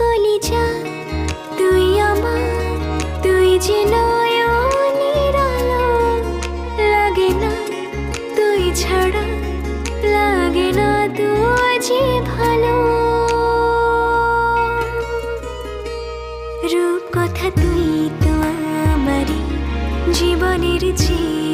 কলিজা তুই আমার, তুই যে নয়নের আলো। লাগে না তুই ছাড়া, লাগে না তুই যে ভালো। রূপ কথা তুই তো আমারই জীবনের চেয়ে